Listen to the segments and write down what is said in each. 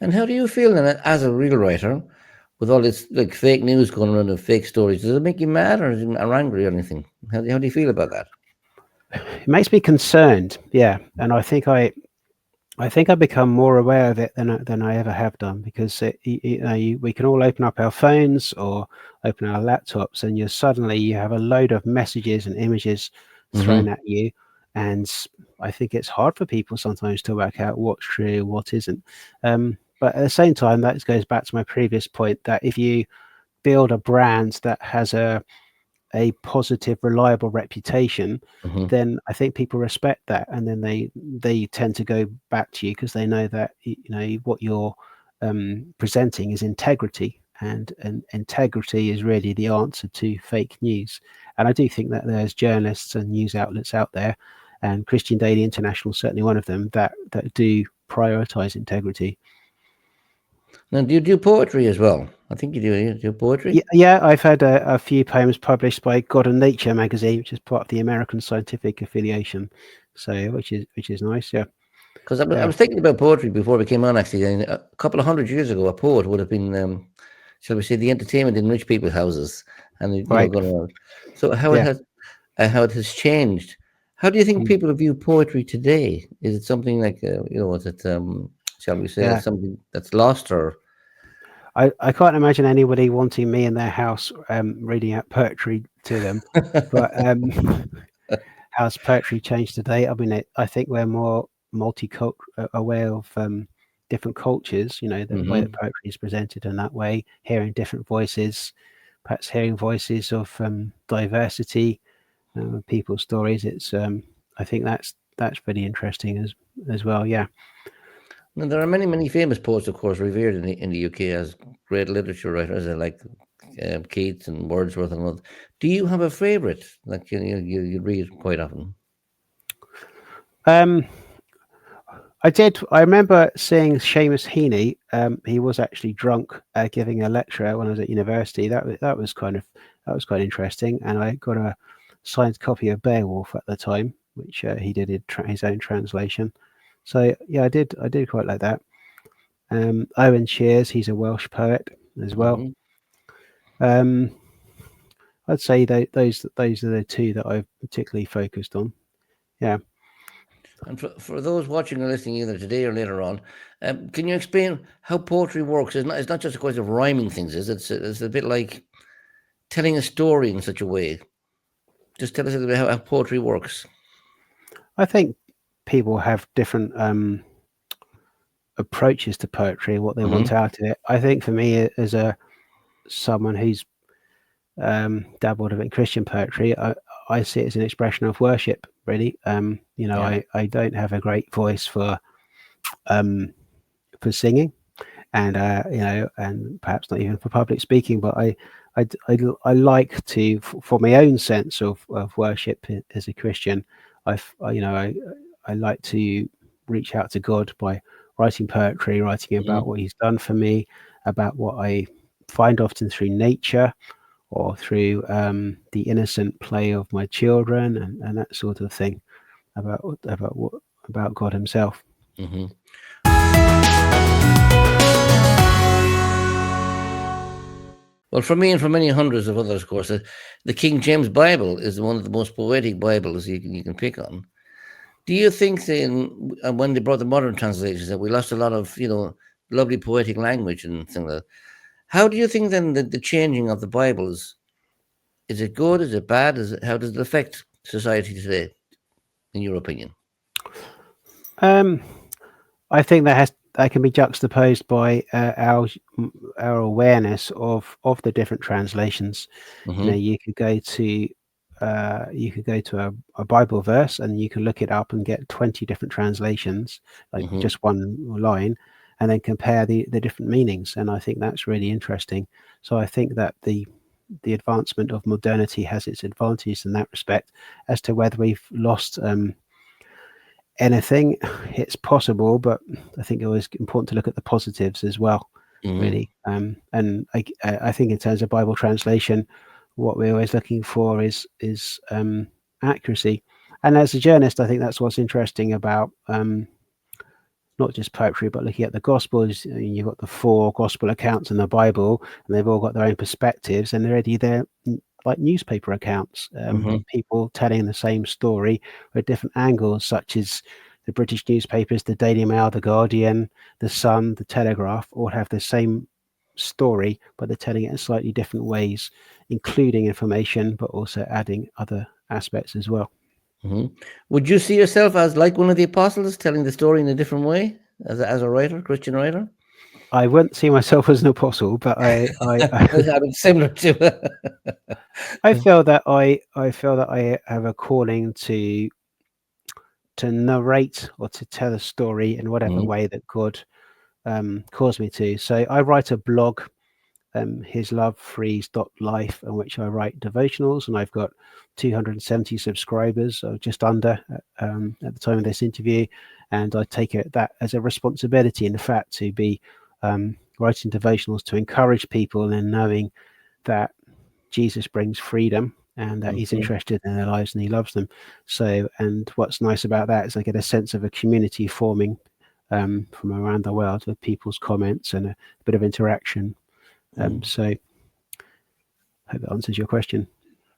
And how do you feel then as a real writer with all this like fake news going around and fake stories? Does it make you mad or angry or anything? How do you feel about that? It makes me concerned, yeah, and I think I've become more aware of it than I ever have done because we can all open up our phones or open our laptops, and you have a load of messages and images thrown Hmm. at you, and I think it's hard for people sometimes to work out what's true, what isn't. But at the same time, that goes back to my previous point that if you build a brand that has a positive, reliable reputation, Hmm. then I think people respect that, and then they tend to go back to you because they know that what you're presenting is integrity, and integrity is really the answer to fake news. And I do think that there's journalists and news outlets out there, and Christian Daily International is certainly one of them that do prioritize integrity. Now, do you do poetry as well? I think you do. You do poetry. Yeah, yeah, I've had a few poems published by God and Nature magazine, which is part of the American Scientific Affiliation. So, which is nice. Yeah, Because I yeah, was thinking about poetry before we came on, actually. And a couple of 100 years ago, a poet would have been, shall we say, the entertainment in rich people's houses, and right. going around. So Yeah, how it has changed. How do you think mm, people view poetry today? Is it something like, is it, shall we say, yeah. something that's lost, or? I can't imagine anybody wanting me in their house reading out poetry to them. But how's poetry changed today? I mean, I think we're more aware of different cultures. The way that Hmm. poetry is presented in that way, hearing different voices, perhaps hearing voices of diversity, people's stories. I think that's pretty interesting as well. Yeah. Now, there are many famous poets, of course, revered in the UK as great literature writers, like Keats and Wordsworth and others. Do you have a favorite? Like you read quite often. Um, I did. I remember seeing Seamus Heaney. He was actually drunk giving a lecture when I was at university. That was quite interesting. And I got a signed copy of Beowulf at the time, which he did in his own translation. So yeah, I did quite like that. Owen Shears, he's a Welsh poet as well. Hmm. Um, I'd say those are the two that I've particularly focused on. Yeah. And for those watching or listening either today or later on, can you explain how poetry works? It's not just a question of rhyming things, is it? It's a bit like telling a story in such a way. Just tell us a little bit how poetry works. I think people have different approaches to poetry, what they Hmm. want out of it. I think for me, as a someone who's dabbled a bit in Christian poetry, I see it as an expression of worship. Really, Yeah. I don't have a great voice um, for singing, and and perhaps not even for public speaking, but I like to, for my own sense of worship as a Christian. I like to reach out to God by writing poetry, writing about Hmm. what He's done for me, about what I find often through nature or through the innocent play of my children, and that sort of thing about what about God Himself. Hmm. Well, for me and for many hundreds of others, of course, the King James Bible is one of the most poetic Bibles you can pick on. Do you think then, when they brought the modern translations, that we lost a lot of lovely poetic language and things like that? How do you think then the changing of the Bibles is it good? Is it bad? How does it affect society today, in your opinion? Um, I think that can be juxtaposed by our awareness of the different translations. Hmm. You could go to a Bible verse and you can look it up and get 20 different translations, like Hmm. just one line, and then compare the different meanings. And I think that's really interesting. So I think that the advancement of modernity has its advantages in that respect. As to whether we've lost anything, it's possible, but I think it was important to look at the positives as well, Hmm. really. And I think in terms of Bible translation, what we're always looking for is accuracy. And as a journalist, I think that's what's interesting about not just poetry, but looking at the Gospels. You've got the 4 Gospel accounts in the Bible, and they've all got their own perspectives, and already they're like newspaper accounts Mm-hmm. of people telling the same story with different angles, such as the British newspapers, the Daily Mail, the Guardian, the Sun, the Telegraph, all have the same story, but they're telling it in slightly different ways, including information, but also adding other aspects as well. Mm-hmm. Would you see yourself as like one of the apostles, telling the story in a different way as a writer, Christian writer? I wouldn't see myself as an apostle, but I mean, similar to. I feel that I have a calling to narrate or to tell a story in whatever Mhm, way that God calls me to. So I write a blog, hislovefrees.life, in which I write devotionals, and I've got 270 subscribers, or just under, at the time of this interview. And I take that as a responsibility, in fact, to be writing devotionals to encourage people in knowing that Jesus brings freedom and that he's mhm, interested in their lives and he loves them. So, and what's nice about that is I get a sense of a community forming from around the world with people's comments and a bit of interaction. mhm. So I hope that answers your question.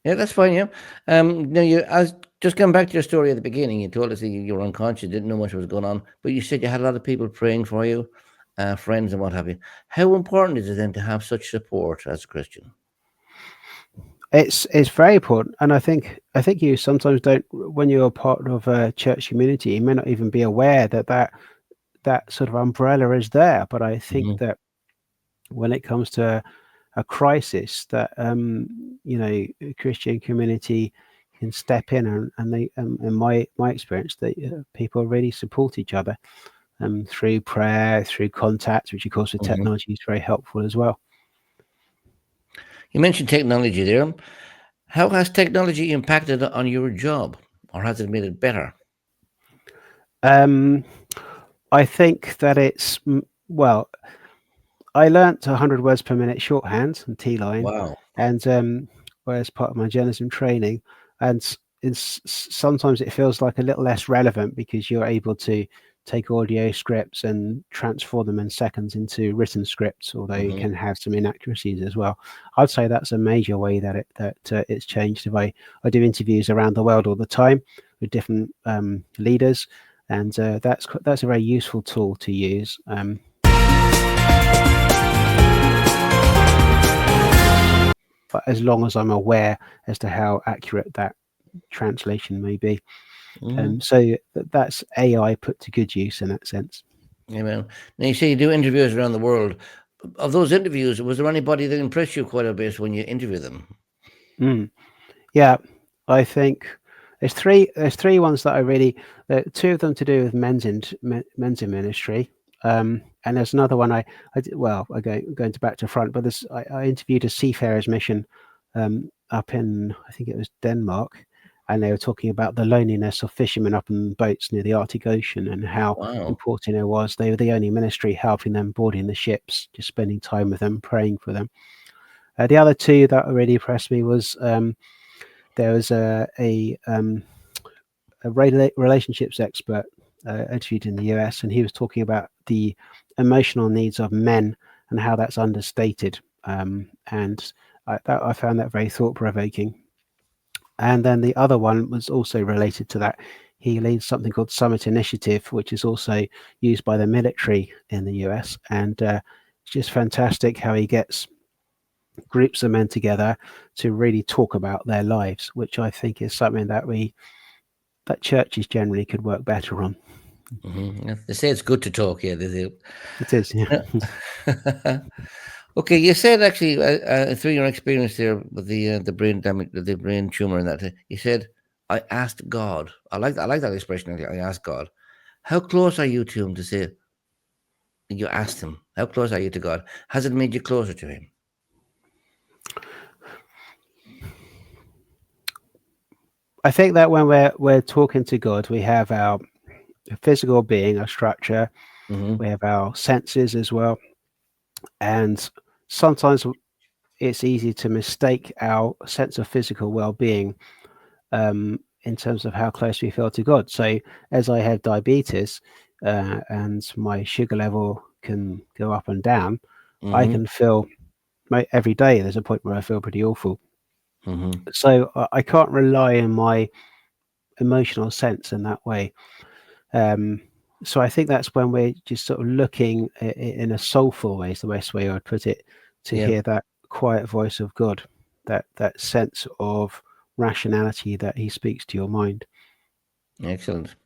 Yeah, that's fine. Yeah. Now you, as just coming back to your story at the beginning, you told us that you were unconscious, didn't know much was going on, but you said you had a lot of people praying for you, friends and what have you. How important is it then to have such support as a Christian? It's very important, and I think you sometimes don't, when you're part of a church community, you may not even be aware that sort of umbrella is there. But I think Hmm. that when it comes to a crisis, that a Christian community can step in, and they in my experience, that people really support each other through prayer, through contact, which of course with Hmm. technology is very helpful as well. You mentioned technology there. How has technology impacted on your job, or has it made it better? um I think that well, I learnt 100 words per minute shorthand and T-line, Wow. and as part of my journalism training, and sometimes it feels like a little less relevant because you're able to take audio scripts and transform them in seconds into written scripts, although you Hmm. can have some inaccuracies as well. I'd say that's a major way that it's changed. If I do interviews around the world all the time with different leaders, and that's a very useful tool to use. But as long as I'm aware as to how accurate that translation may be. Hmm. So that's AI put to good use in that sense. Amen. Now you say you do interviews around the world. Of those interviews, was there anybody that impressed you quite a bit when you interview them? Mm. Yeah, I think there's three ones that I really, two of them to do with men's in ministry. And there's another one I did, well, going to back to front, but I interviewed a seafarers mission up in, I think it was Denmark, and they were talking about the loneliness of fishermen up in boats near the Arctic Ocean and how Wow. important it was. They were the only ministry helping them boarding the ships, just spending time with them, praying for them. The other two that really impressed me was there was a relationships expert interviewed in the US, and he was talking about the emotional needs of men and how that's understated. And I found that very thought provoking. And then the other one was also related to that. He leads something called Summit Initiative, which is also used by the military in the US. And it's just fantastic how he gets groups of men together to really talk about their lives, which I think is something that churches generally could work better on. Hmm. They say it's good to talk. Yeah, they do. It is, yeah. Okay, you said actually through your experience there with the brain damage, the brain tumor, and that you said, "I asked God." I like that expression. Actually. I asked God. How close are you to Him? To say you asked Him. How close are you to God? Has it made you closer to Him? I think that when we're talking to God, we have our physical being, our structure, Hmm. we have our senses as well, and sometimes it's easy to mistake our sense of physical well-being in terms of how close we feel to God. So, as I have diabetes, and my sugar level can go up and down, I Mm-hmm. can feel every day there's a point where I feel pretty awful. Mm-hmm. So I can't rely on my emotional sense in that way. So I think that's when we're just sort of looking in a soulful way, is the best way I would put it, to Yeah. hear that quiet voice of God, that sense of rationality that he speaks to your mind. Excellent.